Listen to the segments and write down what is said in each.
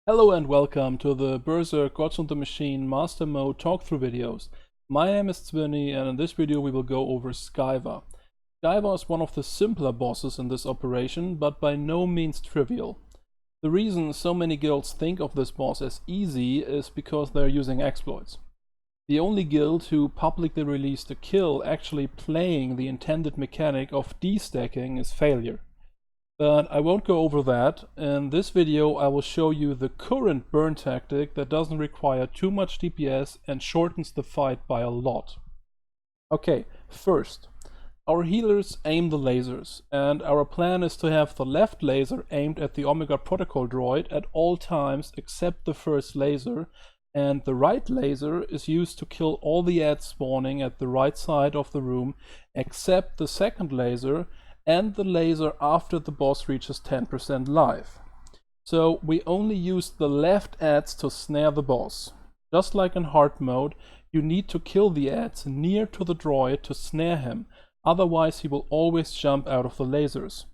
Hello and welcome to the Berserk Gods on the Machine Master Mode Talkthrough videos. My name is Svenny and in this video we will go over Scyva. Scyva is one of the simpler bosses in this operation, but by no means trivial. The reason so many guilds think of this boss as easy is because they're using exploits. The only guild who publicly released a kill actually playing the intended mechanic of destacking is Failure. But I won't go over that. In this video I will show you the current burn tactic that doesn't require too much DPS and shortens the fight by a lot. Okay, first, our healers aim the lasers, and our plan is to have the left laser aimed at the Omega Protocol droid at all times except the first laser, and the right laser is used to kill all the ads spawning at the right side of the room except the second laser and the laser after the boss reaches 10% life. So we only use the left ads to snare the boss. Just like in hard mode, you need to kill the ads near to the droid to snare him, otherwise he will always jump out of the lasers.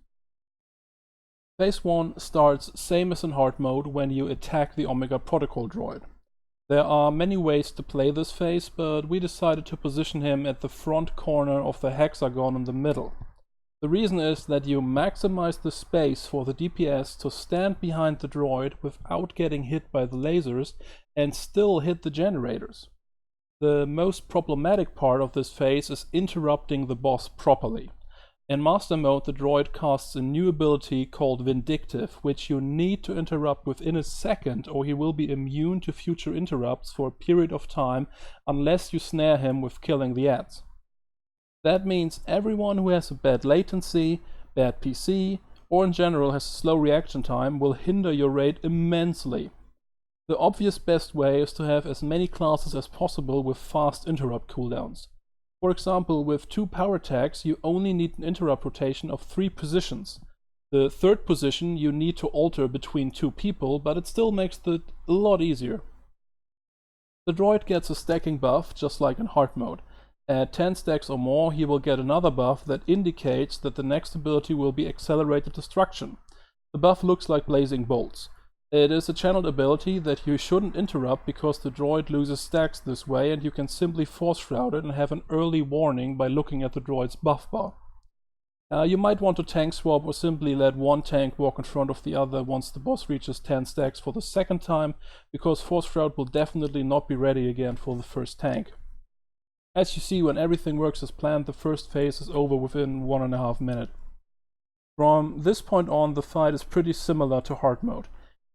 Phase 1 starts same as in hard mode when you attack the Omega Protocol droid. There are many ways to play this phase, but we decided to position him at the front corner of the hexagon in the middle. The reason is that you maximize the space for the DPS to stand behind the droid without getting hit by the lasers and still hit the generators. The most problematic part of this phase is interrupting the boss properly. In Master Mode, the droid casts a new ability called Vindictive, which you need to interrupt within a second or he will be immune to future interrupts for a period of time unless you snare him with killing the ads. That means everyone who has a bad latency, bad PC, or in general has a slow reaction time will hinder your raid immensely. The obvious best way is to have as many classes as possible with fast interrupt cooldowns. For example, with 2 power attacks you only need an interrupt rotation of 3 positions. The third position you need to alter between 2 people, but it still makes it a lot easier. The droid gets a stacking buff, just like in hard mode. At 10 stacks or more, he will get another buff that indicates that the next ability will be Accelerated Destruction. The buff looks like blazing bolts. It is a channeled ability that you shouldn't interrupt because the droid loses stacks this way and you can simply force shroud it and have an early warning by looking at the droid's buff bar. You might want to tank swap or simply let one tank walk in front of the other once the boss reaches 10 stacks for the second time, because force shroud will definitely not be ready again for the first tank. As you see, when everything works as planned, the first phase is over within 1.5 minutes. From this point on, the fight is pretty similar to hard mode.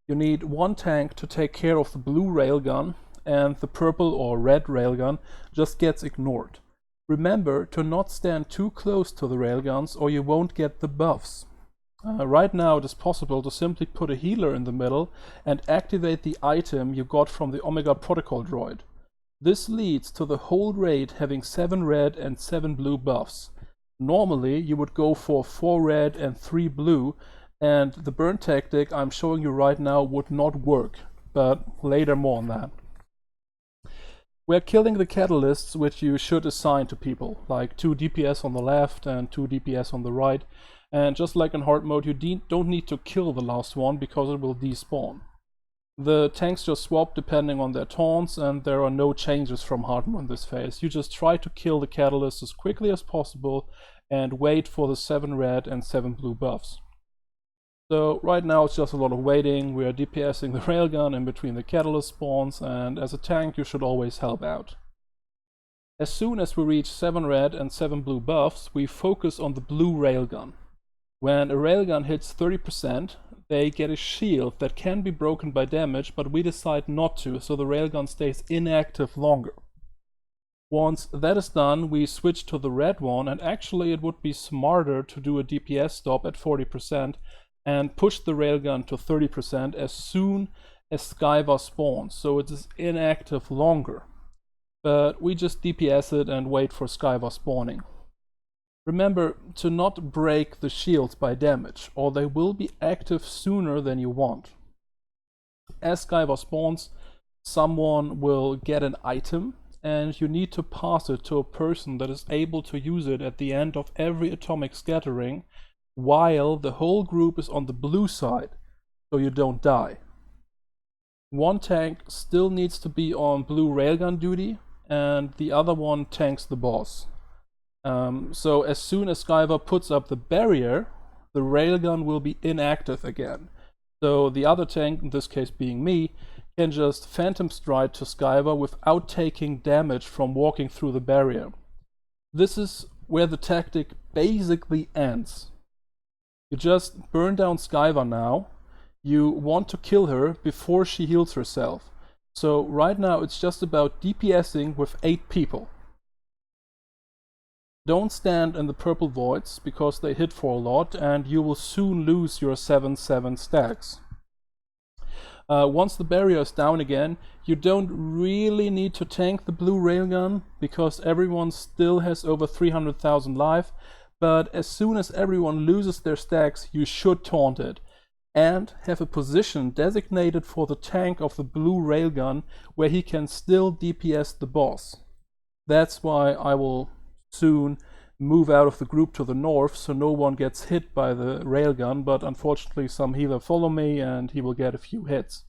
You need one tank to take care of the blue railgun, and the purple or red railgun just gets ignored. Remember to not stand too close to the railguns or you won't get the buffs. Right now it is possible to simply put a healer in the middle and activate the item you got from the Omega Protocol droid. This leads to the whole raid having 7 red and 7 blue buffs. Normally you would go for 4 red and 3 blue, and the burn tactic I'm showing you right now would not work, but later more on that. We're killing the catalysts which you should assign to people, like 2 DPS on the left and 2 DPS on the right, and just like in hard mode you don't need to kill the last one because it will despawn. The tanks just swap depending on their taunts, and there are no changes from hard mode in this phase. You just try to kill the catalyst as quickly as possible and wait for the 7 red and 7 blue buffs. So right now it's just a lot of waiting. We are DPSing the railgun in between the catalyst spawns, and as a tank you should always help out. As soon as we reach 7 red and 7 blue buffs, we focus on the blue railgun. When a railgun hits 30%, they get a shield that can be broken by damage, but we decide not to, so the railgun stays inactive longer. Once that is done, we switch to the red one, and actually it would be smarter to do a DPS stop at 40% and push the railgun to 30% as soon as Scyva spawns, so it is inactive longer. But we just DPS it and wait for Scyva spawning. Remember to not break the shields by damage, or they will be active sooner than you want. As Scyva spawns, someone will get an item, and you need to pass it to a person that is able to use it at the end of every atomic scattering, while the whole group is on the blue side, so you don't die. One tank still needs to be on blue railgun duty, and the other one tanks the boss. So as soon as Scyva puts up the barrier, the railgun will be inactive again. So the other tank, in this case being me, can just phantom stride to Scyva without taking damage from walking through the barrier. This is where the tactic basically ends. You just burn down Scyva now. You want to kill her before she heals herself. So right now it's just about DPSing with 8 people. Don't stand in the purple voids because they hit for a lot and you will soon lose your 7/7 stacks. Once the barrier is down again, you don't really need to tank the blue railgun because everyone still has over 300,000 life, but as soon as everyone loses their stacks, you should taunt it and have a position designated for the tank of the blue railgun where he can still DPS the boss. That's why I will soon move out of the group to the north so no one gets hit by the railgun, but unfortunately some healer follow me and he will get a few hits.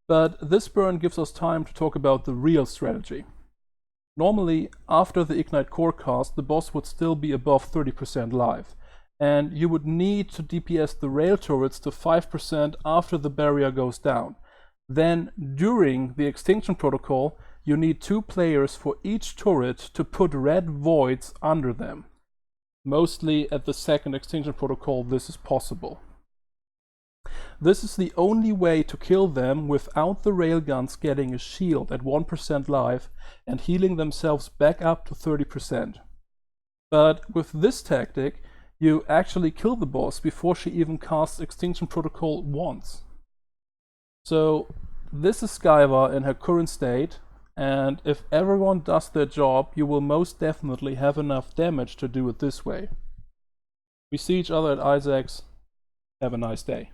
But this burn gives us time to talk about the real strategy. Normally, after the Ignite core cast, the boss would still be above 30% life, and you would need to DPS the rail turrets to 5% after the barrier goes down. Then, during the Extinction Protocol, you need 2 players for each turret to put red voids under them. Mostly at the second Extinction Protocol this is possible. This is the only way to kill them without the railguns getting a shield at 1% life and healing themselves back up to 30%. But with this tactic, you actually kill the boss before she even casts Extinction Protocol once. So this is Scyva in her current state, and if everyone does their job, you will most definitely have enough damage to do it this way. We see each other at Isaac's. Have a nice day.